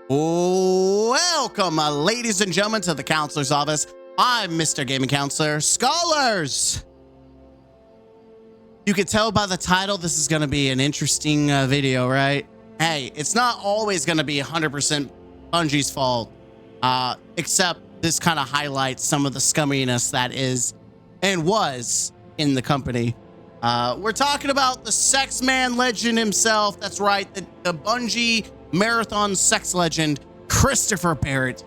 Welcome, ladies and gentlemen, to the counselor's office. I'm Mr. Gaming Counselor. Scholars! You can tell by the title this is going to be an interesting video, right? Hey, it's not always going to be 100% Bungie's fault, except this kind of highlights some of the scumminess that is and was in the company. We're talking about the sex man legend himself. That's right, the Bungie marathon sex legend, Christopher Barrett.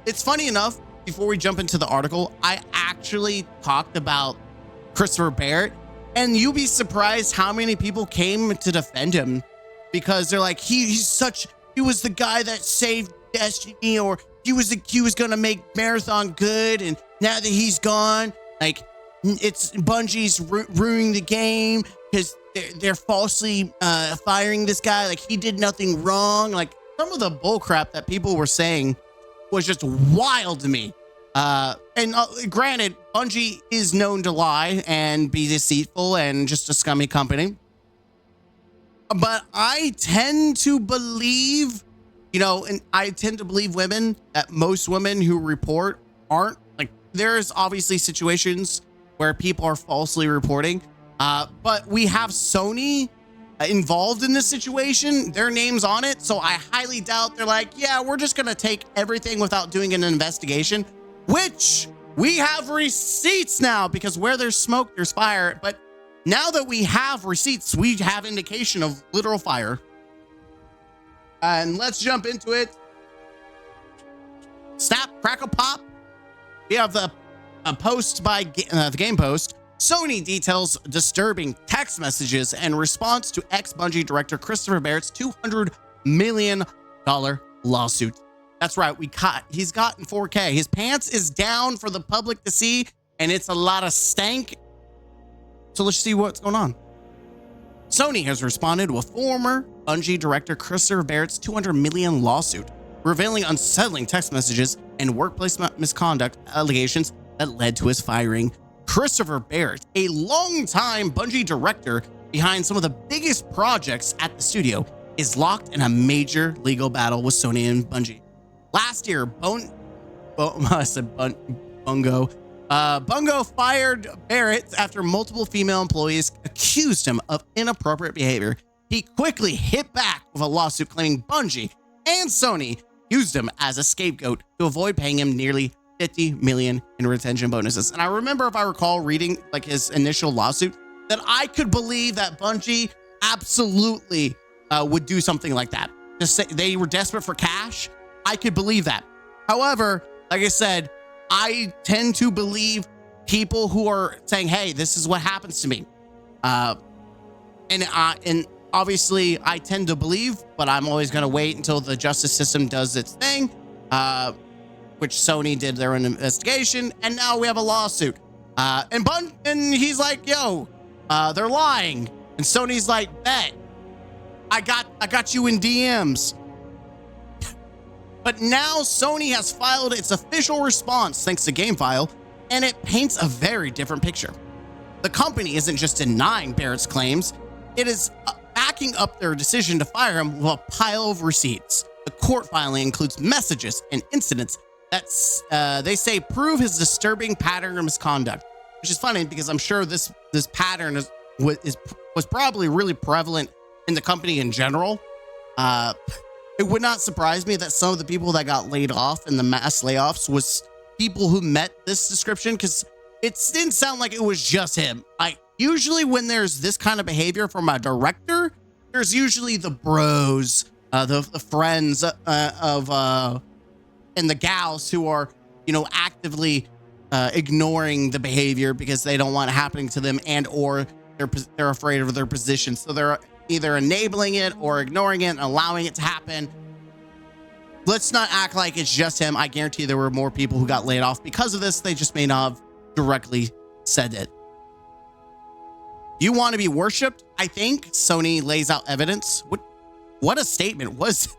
It's funny enough, before we jump into the article, I actually talked about Christopher Barrett, and you'll be surprised how many people came to defend him because they're like, he was the guy that saved Destiny, or he was gonna make Marathon good, and now that he's gone, like, it's Bungie's ruining the game because they're falsely firing this guy. Like, he did nothing wrong. Like, some of the bullcrap that people were saying was just wild to me. And granted, Bungie is known to lie and be deceitful and just a scummy company. But I tend to believe, and I tend to believe women, that most women who report aren't. Like, there's obviously situations where people are falsely reporting. But we have Sony involved in this situation. Their name's on it. So I highly doubt they're like, yeah, we're just going to take everything without doing an investigation, which we have receipts now, because where there's smoke, there's fire. But now that we have receipts, we have indication of literal fire. And let's jump into it. Snap, crackle, pop. We have the post by the Game Post. Sony details disturbing text messages in response to ex-Bungie director Christopher Barrett's $200 million lawsuit. That's right, he's gotten 4K. His pants is down for the public to see, and it's a lot of stank. So let's see what's going on. Sony has responded to a former Bungie director Christopher Barrett's $200 million lawsuit, revealing unsettling text messages and workplace misconduct allegations that led to his firing. Christopher Barrett, a longtime Bungie director behind some of the biggest projects at the studio, is locked in a major legal battle with Sony and Bungie. Last year, Bungo fired Barrett after multiple female employees accused him of inappropriate behavior. He quickly hit back with a lawsuit claiming Bungie and Sony used him as a scapegoat to avoid paying him nearly $50 million in retention bonuses. And I remember, if I recall reading like his initial lawsuit, that I could believe that Bungie absolutely would do something like that. Just say they were desperate for cash. I could believe that. However, like I said, I tend to believe people who are saying, hey, this is what happens to me. And obviously I tend to believe, but I'm always going to wait until the justice system does its thing. Which Sony did their own investigation, and now we have a lawsuit. And he's like, yo, they're lying. And Sony's like, bet. I got you in DMs. But now Sony has filed its official response thanks to GameFile, and it paints a very different picture. The company isn't just denying Barrett's claims, it is backing up their decision to fire him with a pile of receipts. The court filing includes messages and incidents that they say prove his disturbing pattern of misconduct, which is funny because I'm sure this pattern was probably really prevalent in the company in general. It would not surprise me that some of the people that got laid off in the mass layoffs was people who met this description, because it didn't sound like it was just him. Usually when there's this kind of behavior from a director, there's usually the bros, the friends and the gals who are, actively ignoring the behavior because they don't want it happening to them, and or they're afraid of their position. So they're either enabling it or ignoring it and allowing it to happen. Let's not act like it's just him. I guarantee there were more people who got laid off because of this. They just may not have directly said it. You want to be worshipped? I think Sony lays out evidence. What a statement was.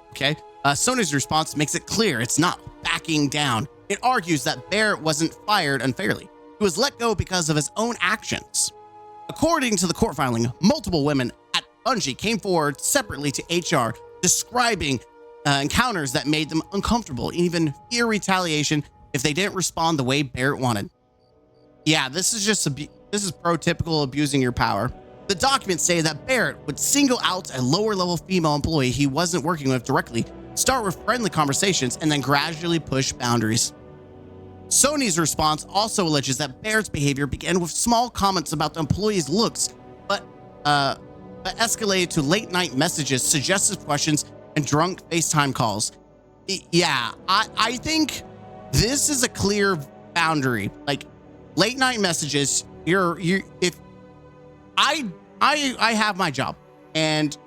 Okay. Sony's response makes it clear it's not backing down. It argues that Barrett wasn't fired unfairly. He was let go because of his own actions. According to the court filing, multiple women at Bungie came forward separately to HR describing encounters that made them uncomfortable and even fear retaliation if they didn't respond the way Barrett wanted. Yeah, this is prototypical abusing your power. The documents say that Barrett would single out a lower level female employee he wasn't working with directly, start with friendly conversations, and then gradually push boundaries. Sony's response also alleges that Barrett's behavior began with small comments about the employee's looks, but escalated to late night messages, suggestive questions, and drunk FaceTime calls. Yeah, I think this is a clear boundary. Like late night messages, if I have my job, and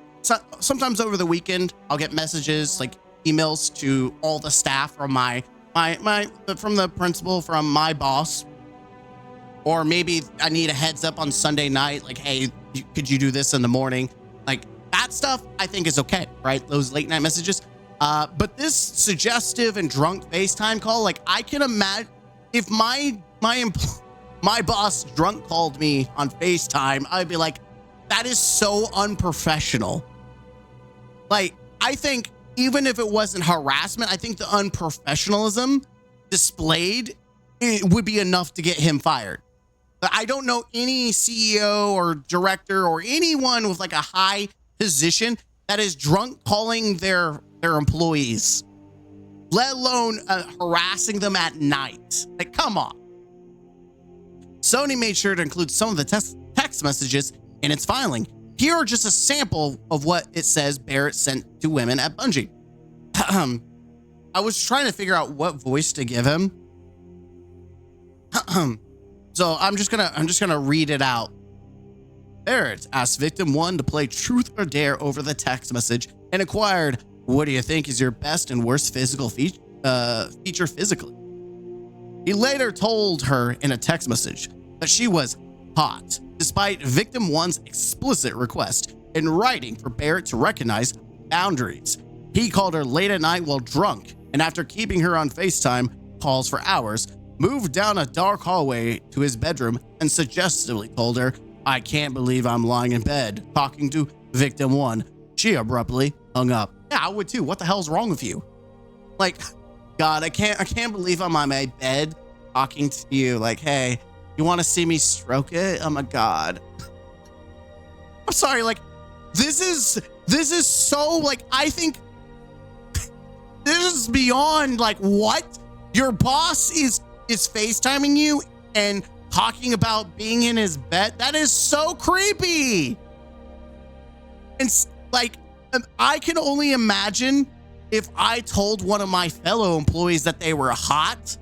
sometimes over the weekend I'll get messages like emails to all the staff from from the principal, from my boss, or maybe I need a heads up on Sunday night, like, hey, could you do this in the morning? Like that stuff I think is okay, right? Those late night messages. But this suggestive and drunk FaceTime call, like I can imagine if my boss drunk called me on FaceTime, I'd be like, that is so unprofessional. Like, I think even if it wasn't harassment, I think the unprofessionalism displayed would be enough to get him fired. But I don't know any CEO or director or anyone with like a high position that is drunk calling their employees, let alone harassing them at night. Like, come on. Sony made sure to include some of the text messages in its filing. Here are just a sample of what it says Barrett sent to women at Bungie. I was trying to figure out what voice to give him. So I'm just gonna read it out. Barrett asked victim 1 to play truth or dare over the text message and inquired, what do you think is your best and worst physical feature physically? He later told her in a text message that she was hot, despite victim 1's explicit request in writing for Barrett to recognize boundaries. He called her late at night while drunk, and after keeping her on FaceTime calls for hours, moved down a dark hallway to his bedroom and suggestively told her, I can't believe I'm lying in bed talking to victim 1. She abruptly hung up. Yeah, I would too. What the hell's wrong with you? Like, God, I can't believe I'm on my bed talking to you. Like, hey, you want to see me stroke it? Oh my God. I'm sorry. Like, this is so, like, I think this is beyond, like, what? Your boss is FaceTiming you and talking about being in his bed? That is so creepy. And like, I can only imagine if I told one of my fellow employees that they were hot.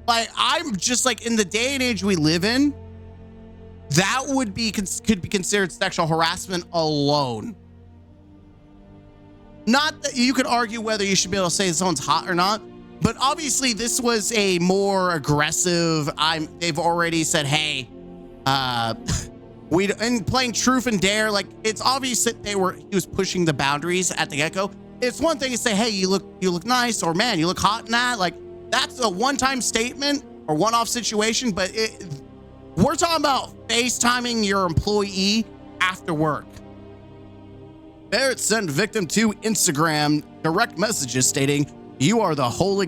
Like, I'm just like, in the day and age we live in, that could be considered sexual harassment alone. Not that you could argue whether you should be able to say someone's hot or not, but obviously this was a more aggressive. They've already said, hey, and playing truth and dare, like, it's obvious that he was pushing the boundaries at the get-go. It's one thing to say, hey, you look nice, or man, you look hot in that. Like, that's a one-time statement or one-off situation, but we're talking about FaceTiming your employee after work. Barrett sent victim 2 Instagram direct messages stating, you are the holy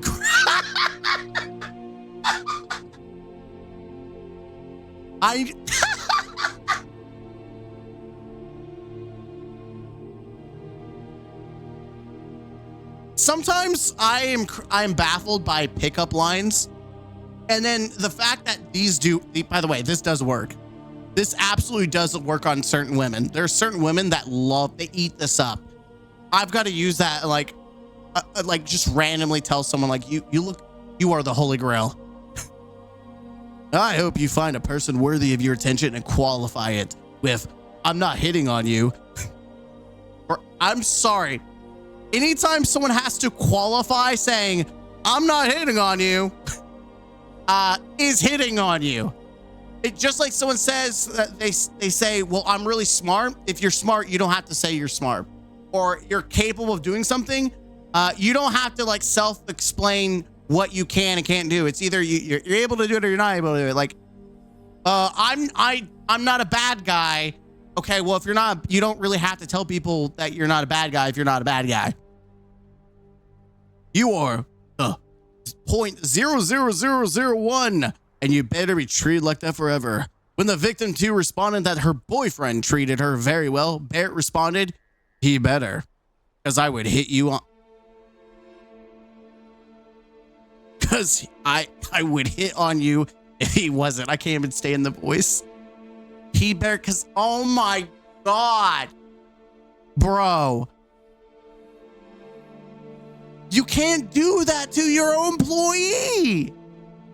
Sometimes I am baffled by pickup lines, and then the fact that by the way, this does work. This absolutely does work on certain women. There are certain women that they eat this up. I've got to use that, like just randomly tell someone, like, you are the holy grail. I hope you find a person worthy of your attention and qualify it with, I'm not hitting on you. Or, I'm sorry. Anytime someone has to qualify saying, I'm not hitting on you, is hitting on you. It just like someone says, they say, well, I'm really smart. If you're smart, you don't have to say you're smart. Or you're capable of doing something. You don't have to, like, self-explain what you can and can't do. It's either you're able to do it or you're not able to do it. Like, I'm not a bad guy. Okay, well, if you're not, you don't really have to tell people that you're not a bad guy if you're not a bad guy. You are 0.00001, and you better be treated like that forever. When the victim 2 responded that her boyfriend treated her very well, Barrett responded, he better, because I would hit you on. Because I would hit on you if he wasn't. I can't even stay in the voice. He better, because, oh my God. Bro. You can't do that to your employee.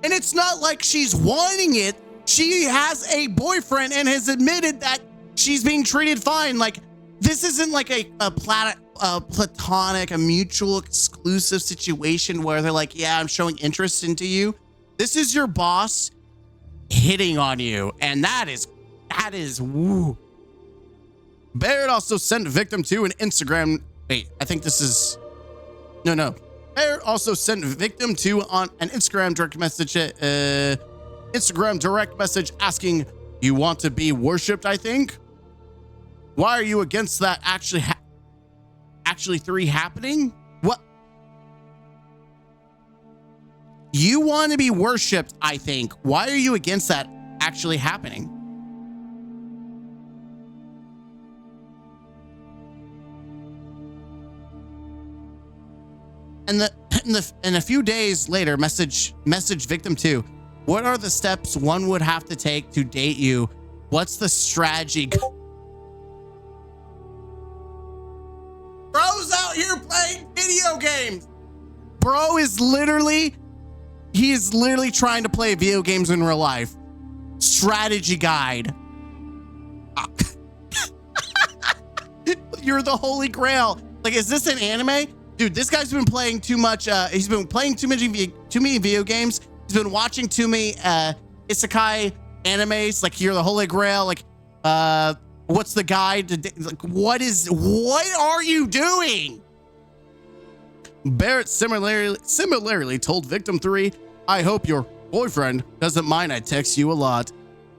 And it's not like she's wanting it. She has a boyfriend and has admitted that she's being treated fine. Like, this isn't like a platonic, a mutual exclusive situation where they're like, yeah, I'm showing interest into you. This is your boss hitting on you. And that is woo. Barrett also sent victim 2 an Instagram. Wait, I think this is, no. Barrett also sent victim 2 on an Instagram direct message asking, you want to be worshipped, I think? Why are you against that actually 3 happening? What? You want to be worshipped, I think. Why are you against that actually happening? And a few days later, message victim 2. What are the steps one would have to take to date you? What's the strategy? Bro's out here playing video games. Bro is literally trying to play video games in real life. Strategy guide. You're the holy grail. Like, is this an anime? Dude, this guy's been playing too much. He's been playing too many video games. He's been watching too many isekai animes. Like, you're the holy grail. Like, what's the guide to, like, what are you doing? Barrett similarly told victim 3, I hope your boyfriend doesn't mind I text you a lot.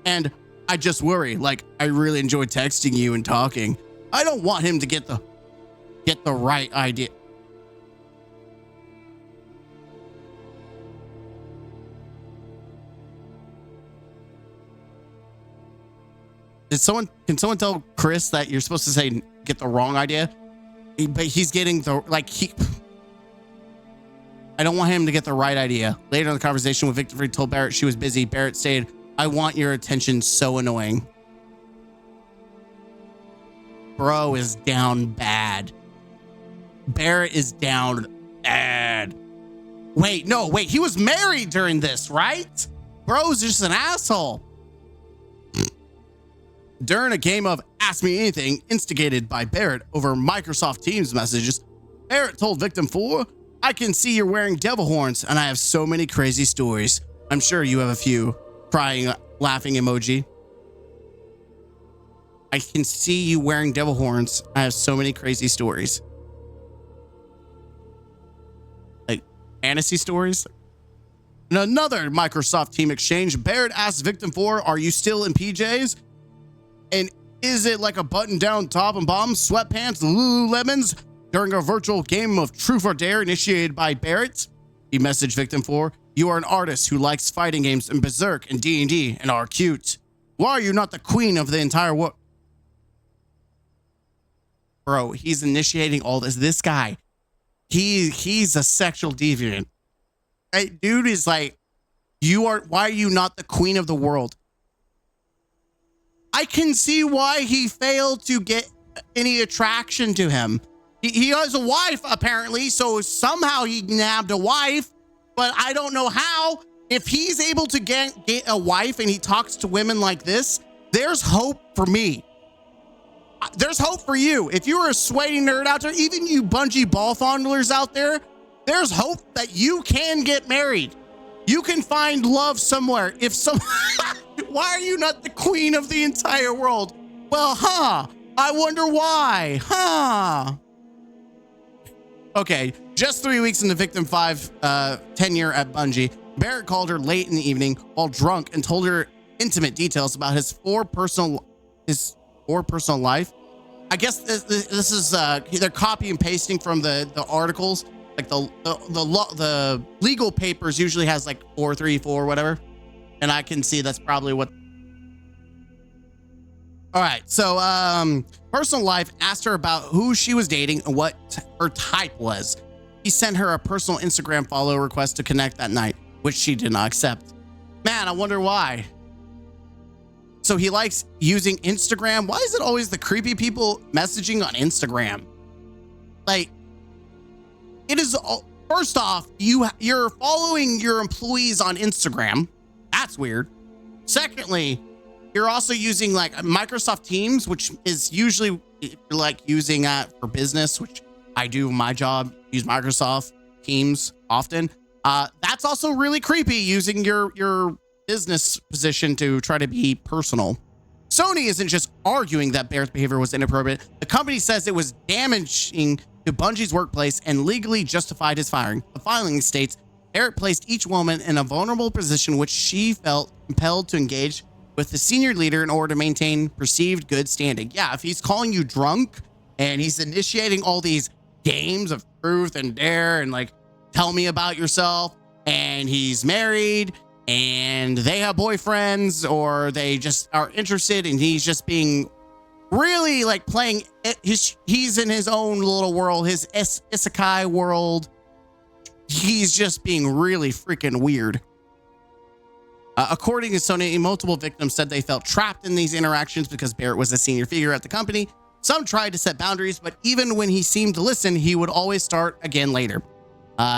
And I just worry, like, I really enjoy texting you and talking. I don't want him to get the right idea. Can someone tell Chris that you're supposed to say get the wrong idea? But he's getting I don't want him to get the right idea. Later in the conversation with Victor told Barrett she was busy. Barrett stated, I want your attention, so annoying. Bro is down bad. Barrett is down bad. Wait, he was married during this, right? Bro's just an asshole. During a game of Ask Me Anything instigated by Barrett over Microsoft Teams messages, Barrett told victim 4, I can see you're wearing devil horns and I have so many crazy stories. I'm sure you have a few. Crying, laughing emoji. I can see you wearing devil horns. I have so many crazy stories. Like fantasy stories? In another Microsoft Team exchange, Barrett asked victim 4, are you still in PJs? And is it like a button-down top and bottom, sweatpants, Lululemons? During a virtual game of Truth or Dare initiated by Barrett, he messaged victim 4, you are an artist who likes fighting games and Berserk and D&D and are cute. Why are you not the queen of the entire world? Bro, he's initiating all this. This guy, he's a sexual deviant. Hey, dude is like, why are you not the queen of the world? I can see why he failed to get any attraction to him. He has a wife, apparently, so somehow he nabbed a wife, but I don't know how. If he's able to get a wife and he talks to women like this, there's hope for me. There's hope for you. If you're a sweaty nerd out there, even you Bungie ball fondlers out there, there's hope that you can get married. You can find love somewhere. Why are you not the queen of the entire world? Well, I wonder why, Okay, just 3 weeks into victim 5 tenure at Bungie, Barrett called her late in the evening while drunk and told her intimate details about his poor personal life. I guess this is they're copy and pasting from the articles. Like the legal papers usually has like 434 whatever, and I can see that's probably what. All right, so personal life, asked her about who she was dating and what her type was. He sent her a personal Instagram follow request to connect that night, which she did not accept. Man, I wonder why. So he likes using Instagram. Why is it always the creepy people messaging on Instagram? Like, it is, first off, you're following your employees on Instagram. That's weird. Secondly, you're also using like Microsoft Teams, which is usually like using for business, which I do in my job, use Microsoft Teams often. That's also really creepy, using your business position to try to be personal. Sony isn't just arguing that Barrett's behavior was inappropriate. The company says it was damaging to Bungie's workplace and legally justified his firing. The filing states Barrett placed each woman in a vulnerable position which she felt compelled to engage with the senior leader in order to maintain perceived good standing. Yeah, if he's calling you drunk and he's initiating all these games of truth and dare and like, tell me about yourself, and he's married and they have boyfriends or they just are interested and he's just being really like playing he's in his own little world, his isekai world. He's just being really freaking weird. According to Sony, multiple victims said they felt trapped in these interactions because Barrett was a senior figure at the company. Some tried to set boundaries, but even when he seemed to listen, he would always start again later.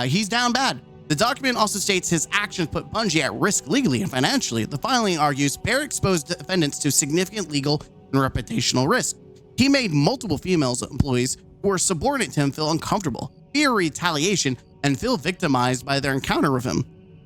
He's down bad. The document also states his actions put Bungie at risk legally and financially. The filing argues Barrett exposed defendants to significant legal and reputational risk. He made multiple female employees who were subordinate to him feel uncomfortable, fear retaliation, and feel victimized by their encounter with him.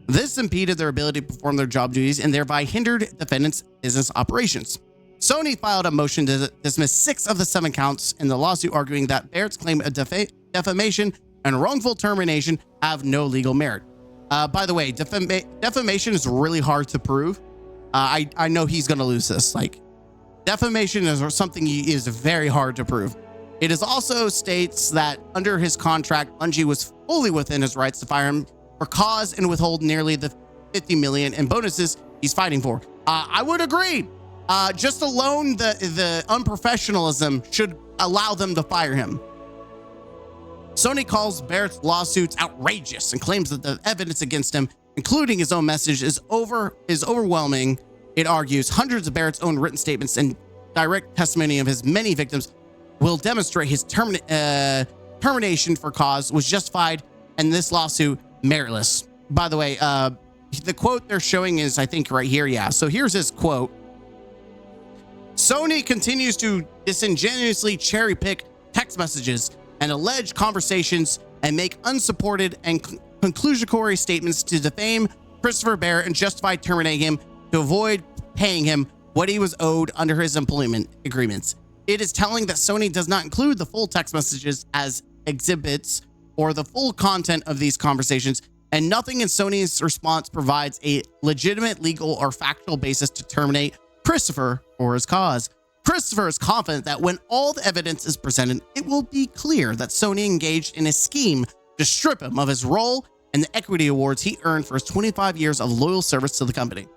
This impeded their ability to perform their job duties and thereby hindered defendants' business operations. Sony filed a motion to dismiss 6 of the 7 counts in the lawsuit, arguing that Barrett's claim of defamation and wrongful termination have no legal merit. By the way, defamation is really hard to prove. I know he's going to lose this. Like, defamation is something is very hard to prove. It is also states that under his contract, Bungie was fully within his rights to fire him for cause and withhold nearly the $50 million in bonuses he's fighting for. I would agree. Just alone the unprofessionalism should allow them to fire him. Sony calls Barrett's lawsuits outrageous and claims that the evidence against him, including his own message, is overwhelming. It argues hundreds of Barrett's own written statements and direct testimony of his many victims will demonstrate his termination for cause was justified and this lawsuit meritless. By the way, the quote they're showing is, I think, right here. Yeah. So here's his quote. Sony continues to disingenuously cherry pick text messages and alleged conversations and make unsupported and conclusory statements to defame Christopher Barrett and justify terminating him to avoid paying him what he was owed under his employment agreements. It is telling that Sony does not include the full text messages as exhibits or the full content of these conversations, and nothing in Sony's response provides a legitimate legal or factual basis to terminate Christopher or his cause. Christopher is confident that when all the evidence is presented, it will be clear that Sony engaged in a scheme to strip him of his role and the equity awards he earned for his 25 years of loyal service to the company.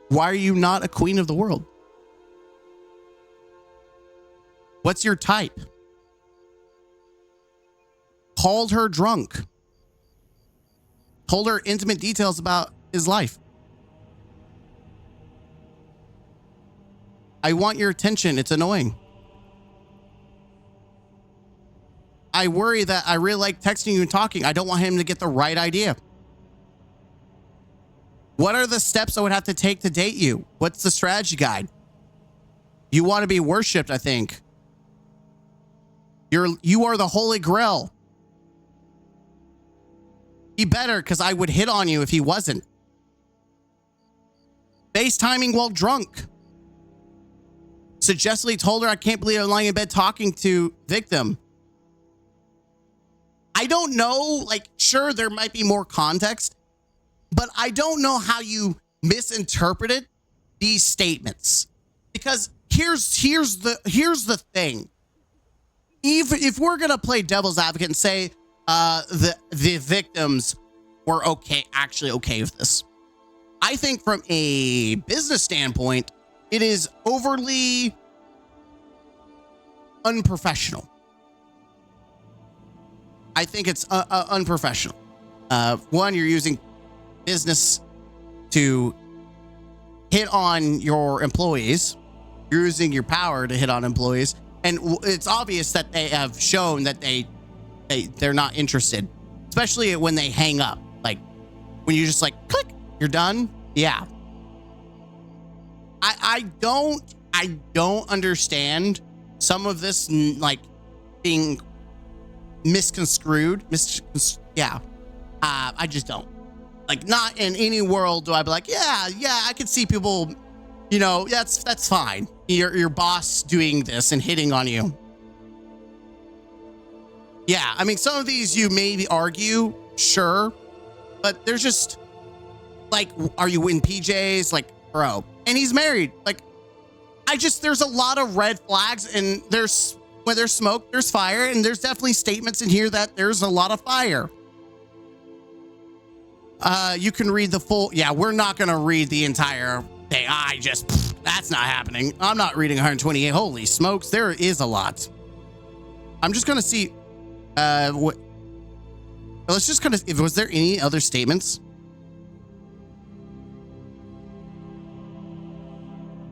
Why are you not a queen of the world? What's your type? Called her drunk. Told her intimate details about his life. I want your attention. It's annoying. I worry that I really like texting you and talking. I don't want him to get the right idea. What are the steps I would have to take to date you? What's the strategy guide? You want to be worshipped, I think. You are the Holy Grail. He better, because I would hit on you if he wasn't. FaceTiming while drunk. Suggestfully told her I can't believe I'm lying in bed talking to victim. I don't know, like, sure, there might be more context, but I don't know how you misinterpret it these statements, because here's the thing. Even if we're gonna play devil's advocate and say the victims were actually okay with this, I think from a business standpoint, it is overly unprofessional. I think it's unprofessional. One, you're using business to hit on your employees. You're using your power to hit on employees, and it's obvious that they have shown that they're not interested, especially when they hang up. Like when you just like click, you're done. Yeah. I don't understand some of this like being misconstrued. Yeah. I just don't. Like, not in any world do I be like, yeah, I can see people, you know, that's fine. Your boss doing this and hitting on you. Yeah, I mean, some of these you maybe argue, sure, but there's just like, are you in PJs? Like, bro, and he's married. Like, there's a lot of red flags, and when there's smoke, there's fire, and there's definitely statements in here that there's a lot of fire. You can read the full. Yeah, we're not going to read the entire thing. That's not happening. I'm not reading 128. Holy smokes, there is a lot. I'm just going to see. Let's just kind of. Was there any other statements?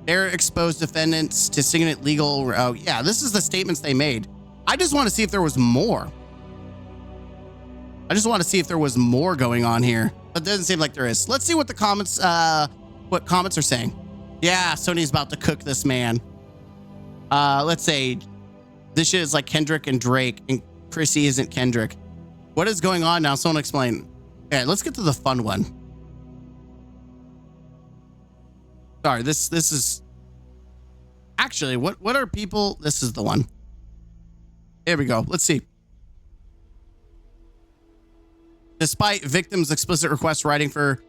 They're exposed defendants to significant legal. Oh, yeah, this is the statements they made. I just want to see if there was more. I just want to see if there was more going on here. But it doesn't seem like there is. Let's see what the comments, what comments are saying. Yeah, Sony's about to cook this man. Let's say this shit is like Kendrick and Drake, and Chrissy isn't Kendrick. What is going on now? Someone explain. Okay, let's get to the fun one. Sorry, this is actually what are people? This is the one. Here we go. Let's see. Despite victim's explicit request writing for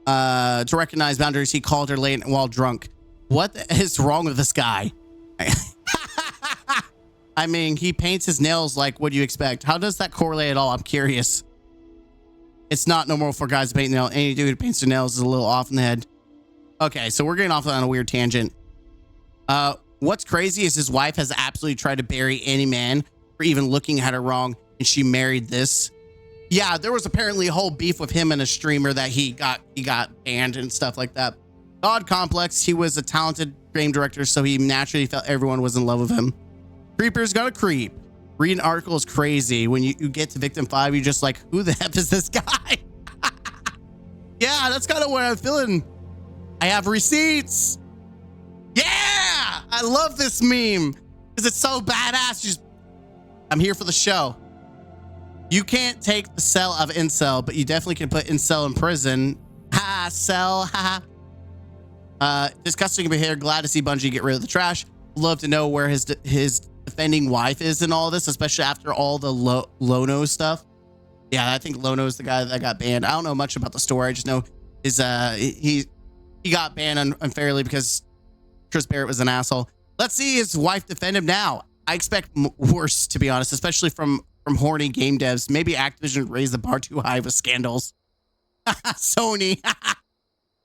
to recognize boundaries, he called her late while drunk. What is wrong with this guy? I mean, he paints his nails like, what do you expect? How does that correlate at all? I'm curious. It's not normal for guys to paint nails. Any dude who paints their nails is a little off in the head. Okay, so we're getting off on a weird tangent. What's crazy is his wife has absolutely tried to bury any man for even looking at her wrong, and she married this. Yeah, there was apparently a whole beef with him and a streamer that he got banned and stuff like that. God complex. He was a talented game director, so he naturally felt everyone was in love with him. Creeper's got a creep. Read an article is crazy. When you get to victim 5, you're just like, who the F is this guy? Yeah, that's kind of what I'm feeling. I have receipts. Yeah, I love this meme because it's so badass. I'm here for the show. You can't take the cell of incel, but you definitely can put incel in prison. Ha, cell, ha. Disgusting behavior. Glad to see Bungie get rid of the trash. Love to know where his defending wife is in all this, especially after all the Lono stuff. Yeah, I think Lono is the guy that got banned. I don't know much about the story. I just know he got banned unfairly because Chris Barrett was an asshole. Let's see his wife defend him now. I expect worse, to be honest, especially from horny game devs. Maybe Activision raised the bar too high with scandals. Sony.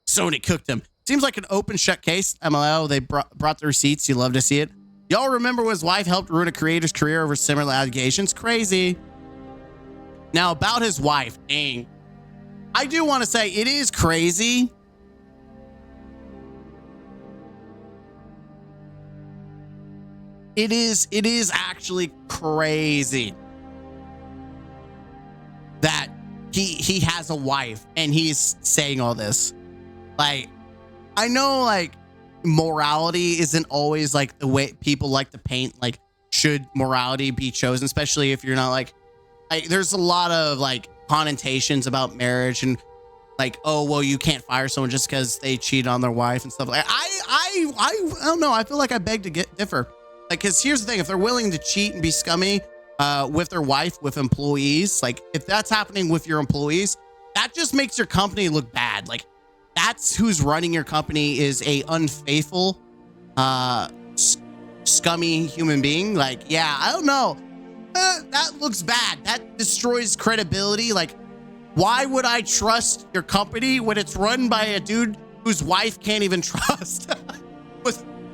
Sony cooked him. Seems like an open shut case. MLO, they brought the receipts. You love to see it. Y'all remember when his wife helped ruin a creator's career over similar allegations? Crazy. Now about his wife, dang. I do want to say it is crazy. It is actually crazy that he has a wife and he's saying all this. Like, I know like morality isn't always like the way people like to paint. Like, should morality be chosen, especially if you're not like there's a lot of like connotations about marriage and like, oh, well, you can't fire someone just because they cheat on their wife and stuff like that. I don't know. I feel like I beg to differ. Like, because here's the thing, if they're willing to cheat and be scummy with their wife, with employees, like if that's happening with your employees, that just makes your company look bad. Like, that's who's running your company is a unfaithful, scummy human being. Like, yeah, I don't know. That looks bad. That destroys credibility. Like, why would I trust your company when it's run by a dude whose wife can't even trust?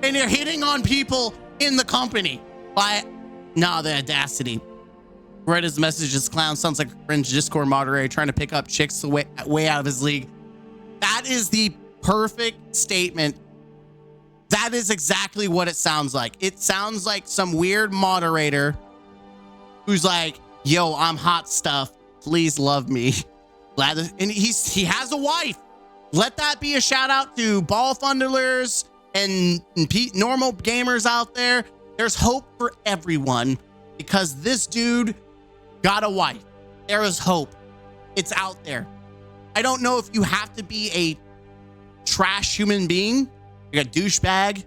And you're hitting on people in the company. The audacity. Read his messages, clown sounds like a cringe Discord moderator trying to pick up chicks way out of his league. That is the perfect statement. That is exactly what it sounds like. It sounds like some weird moderator who's like, yo, I'm hot stuff. Please love me. And he has a wife. Let that be a shout out to ball fundlers and normal gamers out there. There's hope for everyone because this dude got a wife. There is hope. It's out there. I don't know if you have to be a trash human being, like a douchebag,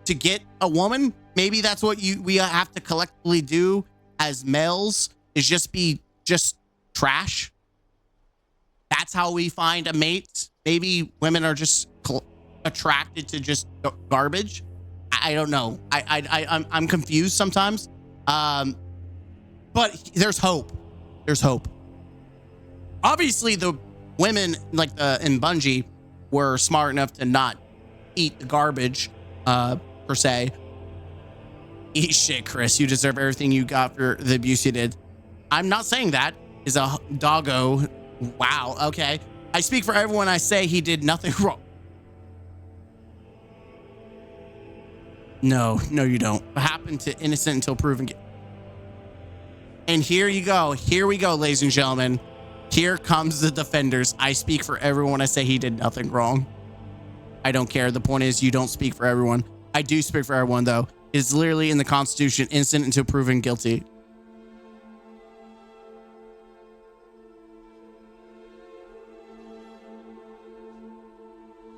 to get a woman. Maybe that's what we have to collectively do as males, is just be trash. That's how we find a mate. Maybe women are just attracted to just garbage. I don't know. I'm confused sometimes. But there's hope. There's hope. Obviously, the women in Bungie were smart enough to not eat the garbage, per se. Eat shit, Chris. You deserve everything you got for the abuse you did. I'm not saying that. Is a doggo. Wow. Okay. I speak for everyone. I say he did nothing wrong. No, you don't. What happened to innocent until proven guilty? And here you go. Here we go, ladies and gentlemen. Here comes the defenders. I speak for everyone. I say he did nothing wrong. I don't care. The point is, you don't speak for everyone. I do speak for everyone, though. It's literally in the Constitution, innocent until proven guilty.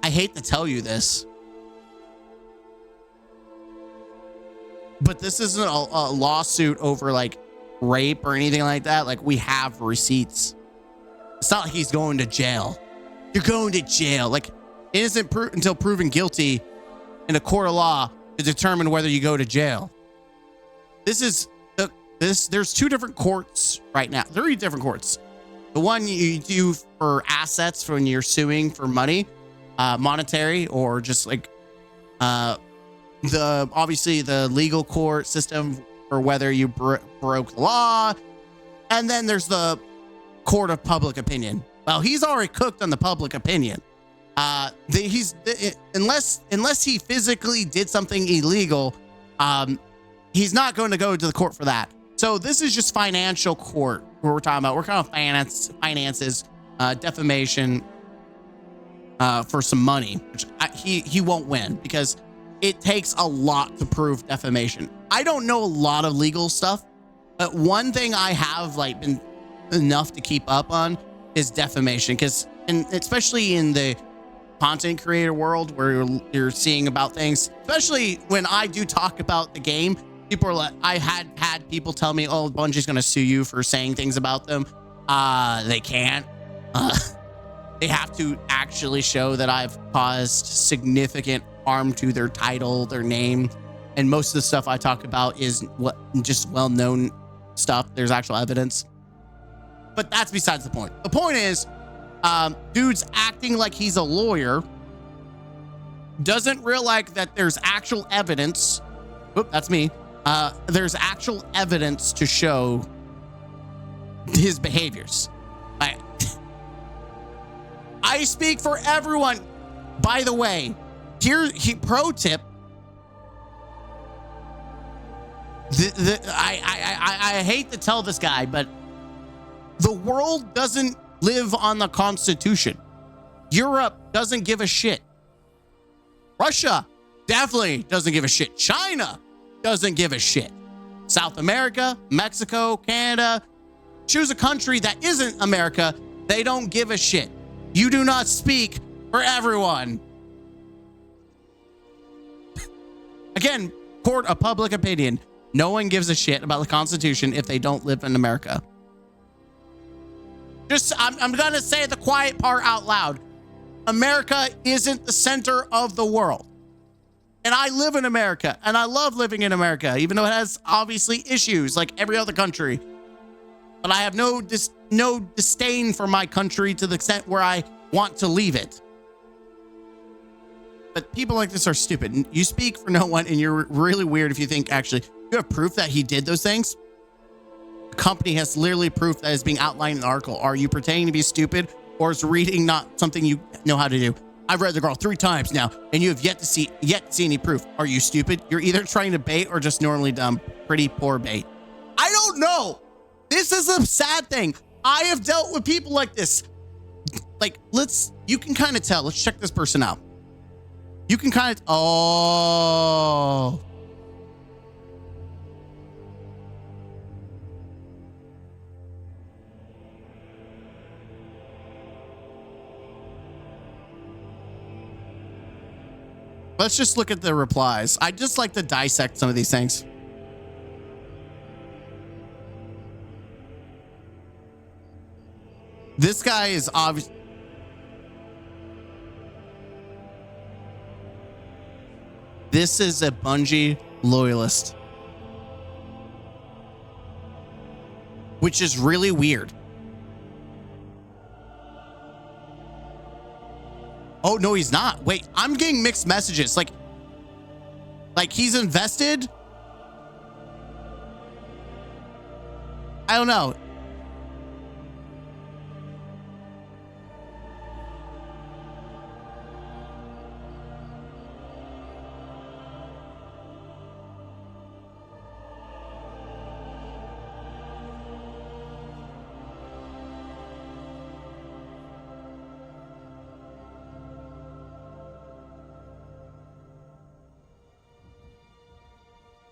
I hate to tell you this, but this isn't a lawsuit over like rape or anything like that. Like, we have receipts. It's not like he's going to jail. You're going to jail. Like, innocent until proven guilty in a court of law to determine whether you go to jail. There's two different courts right now. 3 different courts. The one you do for assets for when you're suing for money, monetary, or just like obviously the legal court system for whether you broke the law. And then there's the court of public opinion. Well, he's already cooked on the public opinion. Unless he physically did something illegal, he's not going to go to the court for that. So this is just financial court where we're talking about. We're kind of finances, defamation, for some money, which he won't win because it takes a lot to prove defamation. I don't know a lot of legal stuff, but one thing I have been enough to keep up on is defamation, because especially in the content creator world where you're seeing about things, especially when I do talk about the game, people are like, I had people tell me, oh, Bungie's going to sue you for saying things about them. They can't. They have to actually show that I've caused significant harm to their title, their name. And most of the stuff I talk about is just well-known stuff. There's actual evidence. But that's besides the point. The point is, dude's acting like he's a lawyer, doesn't realize that there's actual evidence. Oop, that's me. There's actual evidence to show his behaviors. I speak for everyone. By the way, pro tip. I hate to tell this guy, but the world doesn't live on the Constitution. Europe doesn't give a shit. Russia definitely doesn't give a shit. China doesn't give a shit. South America, Mexico, Canada, choose a country that isn't America. They don't give a shit. You do not speak for everyone. Again, court of public opinion. No one gives a shit about the Constitution if they don't live in America. I'm going to say the quiet part out loud. America isn't the center of the world. And I live in America, and I love living in America, even though it has obviously issues like every other country. But I have no disdain for my country to the extent where I want to leave it. But people like this are stupid. You speak for no one, and you're really weird if you think, actually, you have proof that he did those things? The company has literally proof that is being outlined in the article. Are you pretending to be stupid, or is reading not something you know how to do? I've read the girl 3 times now, and you have yet to see any proof. Are you stupid? You're either trying to bait or just normally dumb. Pretty poor bait. I don't know. This is a sad thing. I have dealt with people like this. Like, you can kind of tell. Let's check this person out. You can kind of, oh. Let's just look at the replies. I just like to dissect some of these things. This guy is obvious. This is a Bungie loyalist, which is really weird. Oh, no, he's not. Wait, I'm getting mixed messages. Like he's invested. I don't know.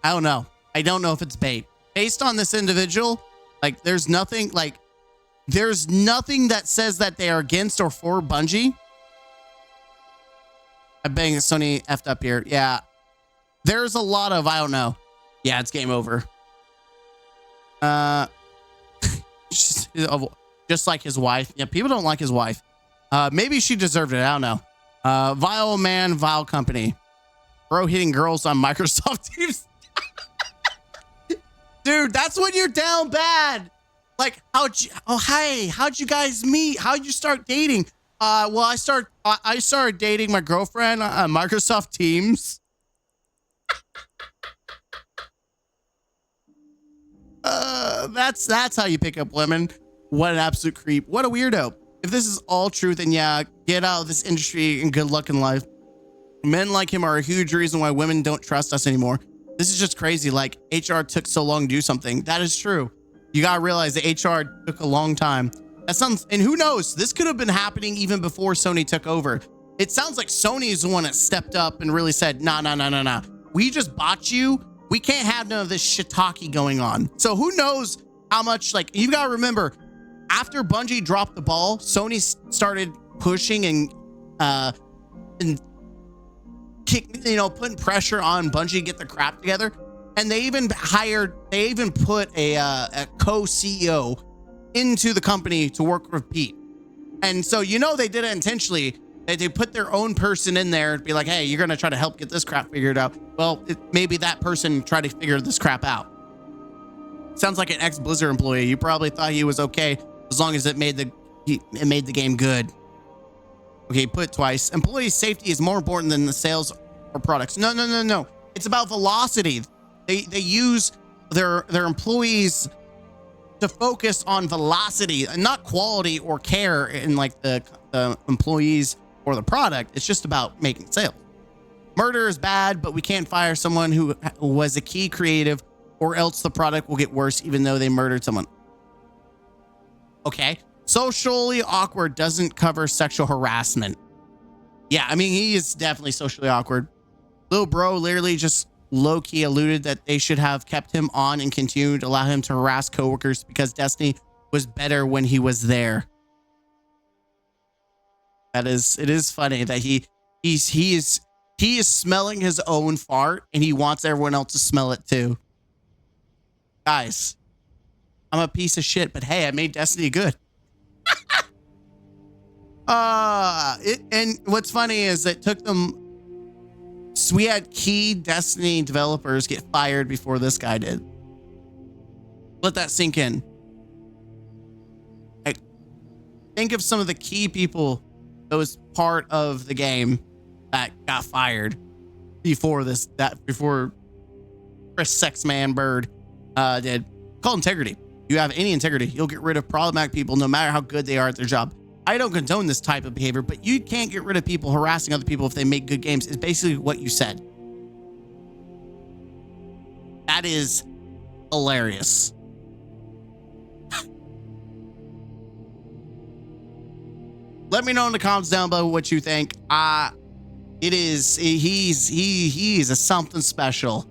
I don't know. I don't know if it's bait. Based on this individual, like, there's nothing that says that they are against or for Bungie. I'm betting Sony effed up here. Yeah. There's a lot of, I don't know. Yeah, it's game over. Just like his wife. Yeah, people don't like his wife. Maybe she deserved it. I don't know. Vile man, vile company. Bro hitting girls on Microsoft Teams. Dude, that's when you're down bad. Like, how'd you guys meet? How'd you start dating? Well, I started dating my girlfriend on Microsoft Teams. That's how you pick up women. What an absolute creep. What a weirdo. If this is all true, then yeah, get out of this industry and good luck in life. Men like him are a huge reason why women don't trust us anymore. This is just crazy. Like, HR took so long to do something. That is true. You gotta realize that HR took a long time. That sounds, and who knows? This could have been happening even before Sony took over. It sounds like Sony is the one that stepped up and really said, nah. We just bought you. We can't have none of this shiitake going on. So who knows how much, like, you gotta remember, after Bungie dropped the ball, Sony started pushing and putting pressure on Bungie to get the crap together. And they even put a co-CEO into the company to work with Pete. And so, they did it intentionally. They put their own person in there to be like, hey, you're going to try to help get this crap figured out. Well, maybe that person tried to figure this crap out. Sounds like an ex-Blizzard employee. You probably thought he was okay as long as it made the game good. Okay, put it twice. Employee safety is more important than the sales or products. No. It's about velocity. They use their employees to focus on velocity and not quality or care in like the employees or the product. It's just about making sales. Murder is bad, but we can't fire someone who was a key creative, or else the product will get worse even though they murdered someone. Okay. Socially awkward doesn't cover sexual harassment. Yeah, I mean, he is definitely socially awkward. Little bro literally just low-key alluded that they should have kept him on and continued to allow him to harass coworkers because Destiny was better when he was there. It is funny that he is smelling his own fart and he wants everyone else to smell it too. Guys, I'm a piece of shit, but hey, I made Destiny good. And what's funny is it took them. So we had key Destiny developers get fired before this guy did. Let that sink in. Like, think of some of the key people that was part of the game that got fired before before Chris Sexman Bird did. Call integrity. You have any integrity, you'll get rid of problematic people no matter how good they are at their job. I don't condone this type of behavior, but you can't get rid of people harassing other people if they make good games. It's basically what you said. That is hilarious. Let me know in the comments down below what you think. He's a something special.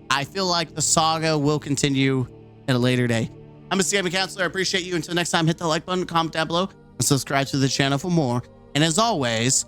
I feel like the saga will continue at a later day. I'm a Gaming Counselor. I appreciate you. Until next time, hit the like button, comment down below, and subscribe to the channel for more. And as always,